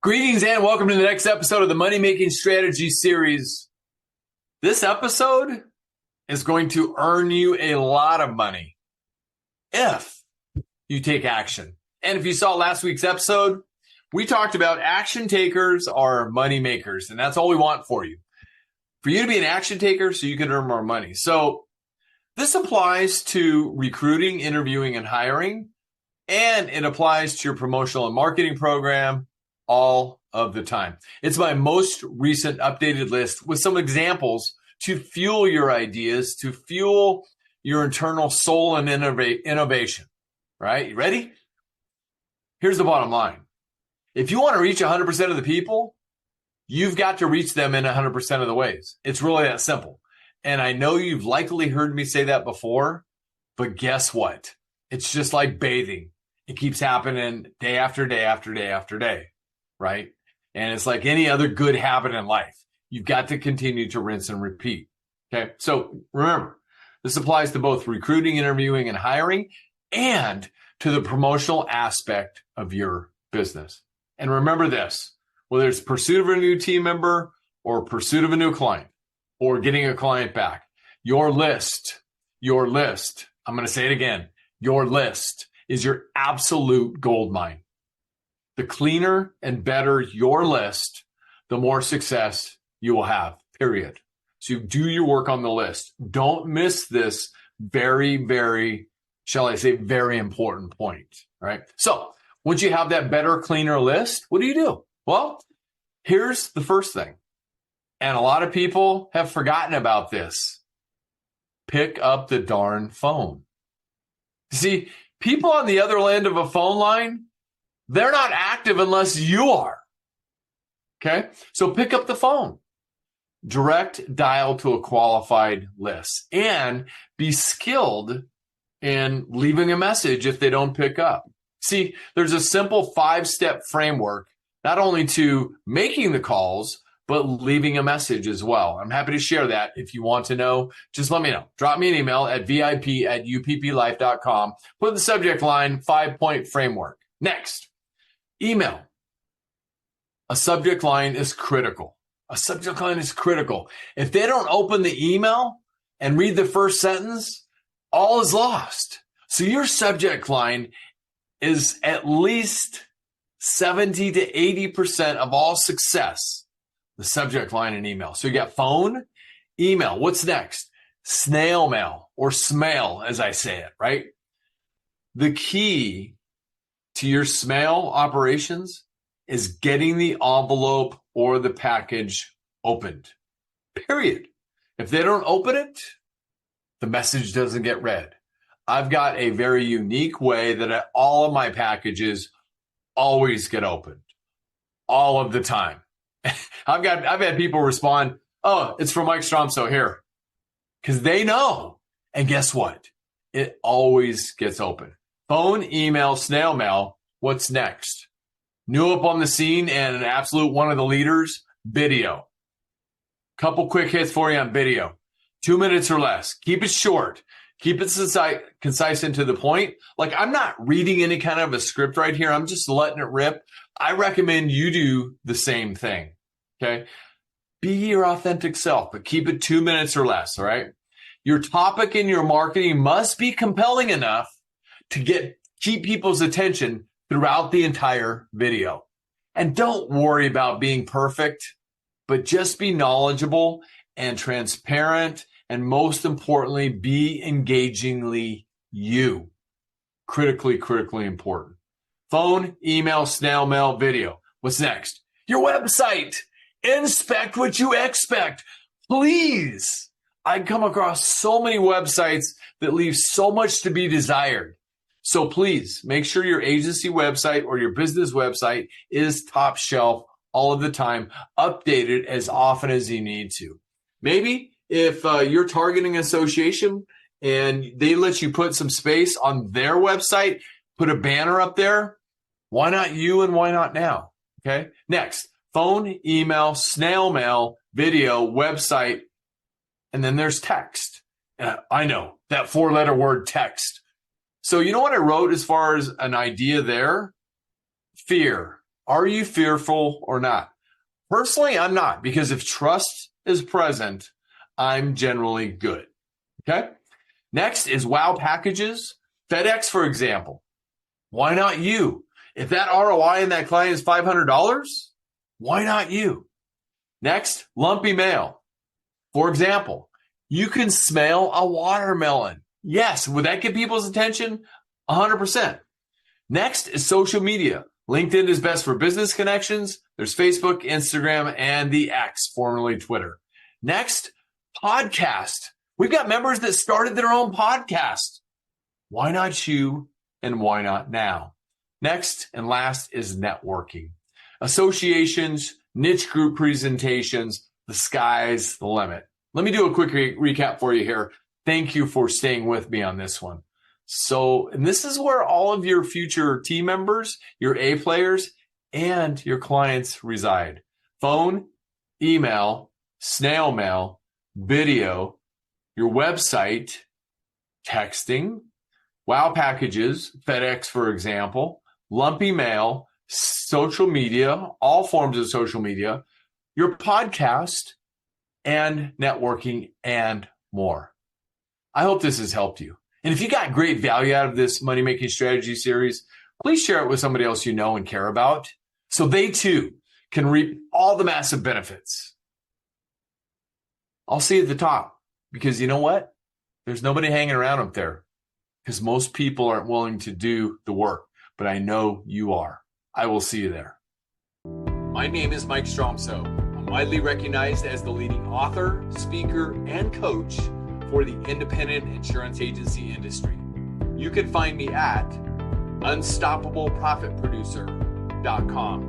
Greetings and welcome to the next episode of the Money Making Strategy series. This episode is going to earn you a lot of money if you take action. And if you saw last week's episode, we talked about action takers are money makers, and that's all we want for you. For you to be an action taker so you can earn more money. So this applies to recruiting, interviewing, and hiring, and it applies to your promotional and marketing program all of the time. It's my most recent updated list with some examples to fuel your ideas, to fuel your internal soul and innovation. Right? You ready? Here's the bottom line. If you want to reach 100% of the people, you've got to reach them in 100% of the ways. It's really that simple. And I know you've likely heard me say that before, but guess what? It's just like bathing. It keeps happening day after day after day after day. Right? And it's like any other good habit in life. You've got to continue to rinse and repeat. Okay. So remember, this applies to both recruiting, interviewing, and hiring, and to the promotional aspect of your business. And remember this, whether it's pursuit of a new team member or pursuit of a new client or getting a client back, your list, I'm going to say it again, your list is your absolute gold mine. The cleaner and better your list, the more success you will have, period. So you do your work on the list. Don't miss this very, very, shall I say, very important point, right? So once you have that better, cleaner list, what do? Well, here's the first thing. And a lot of people have forgotten about this. Pick up the darn phone. See, people on the other end of a phone line, they're not active unless you are. Okay? So pick up the phone. Direct dial to a qualified list and be skilled in leaving a message if they don't pick up. See, there's a simple 5-step framework, not only to making the calls, but leaving a message as well. I'm happy to share that. If you want to know, just let me know. Drop me an email at vip@upplife.com. Put in the subject line, 5-point framework. Next. Email. A subject line is critical. If they don't open the email and read the first sentence, all is lost. So your subject line is at least 70 to 80% of all success, the subject line in email. So you got phone, email. What's next? Snail mail or smail, as I say it, right? The key to your smail operations is getting the envelope or the package opened, period. If they don't open it, the message doesn't get read. I've got a very unique way that all of my packages always get opened, all of the time. I've had people respond, "Oh, it's from Mike Stromsoe here," because they know. And guess what? It always gets open. Phone, email, snail mail. What's next? New up on the scene and an absolute one of the leaders, video. Couple quick hits for you on video. 2 minutes or less. Keep it short. Keep it concise and to the point. Like, I'm not reading any kind of a script right here. I'm just letting it rip. I recommend you do the same thing. Okay? Be your authentic self, but keep it 2 minutes or less. All right? Your topic in your marketing must be compelling enough to keep people's attention throughout the entire video. And don't worry about being perfect, but just be knowledgeable and transparent, and most importantly, be engagingly you. Critically important. Phone, email, snail mail, video. What's next? Your website. Inspect what you expect. Please. I come across so many websites that leave so much to be desired. So please make sure your agency website or your business website is top shelf all of the time, updated as often as you need to. Maybe if you're targeting an association and they let you put some space on their website, put a banner up there, why not you and why not now? Okay. Next, phone, email, snail mail, video, website, and then there's text. I know that 4-letter word, text. So you know what I wrote as far as an idea there? Fear. Are you fearful or not? Personally, I'm not, because if trust is present, I'm generally good. Okay. Next is wow packages. FedEx, for example. Why not you? If that ROI in that client is $500, why not you? Next, lumpy mail. For example, you can smell a watermelon. Yes, would that get people's attention? 100%. Next is social media. LinkedIn is best for business connections. There's Facebook, Instagram, and the X, formerly Twitter. Next, podcast. We've got members that started their own podcast. Why not you and why not now? Next and last is networking. Associations, niche group presentations, the sky's the limit. Let me do a quick recap for you here. Thank you for staying with me on this one. So, and this is where all of your future team members, your A players, and your clients reside. Phone, email, snail mail, video, your website, texting, wow packages, FedEx, for example, lumpy mail, social media, all forms of social media, your podcast, and networking, and more. I hope this has helped you. And if you got great value out of this Money Making Strategy series, please share it with somebody else you know and care about so they too can reap all the massive benefits. I'll see you at the top, because you know what? There's nobody hanging around up there, because most people aren't willing to do the work, but I know you are. I will see you there. My name is Mike Stromsoe. I'm widely recognized as the leading author, speaker, and coach for the independent insurance agency industry. You can find me at unstoppableprofitproducer.com.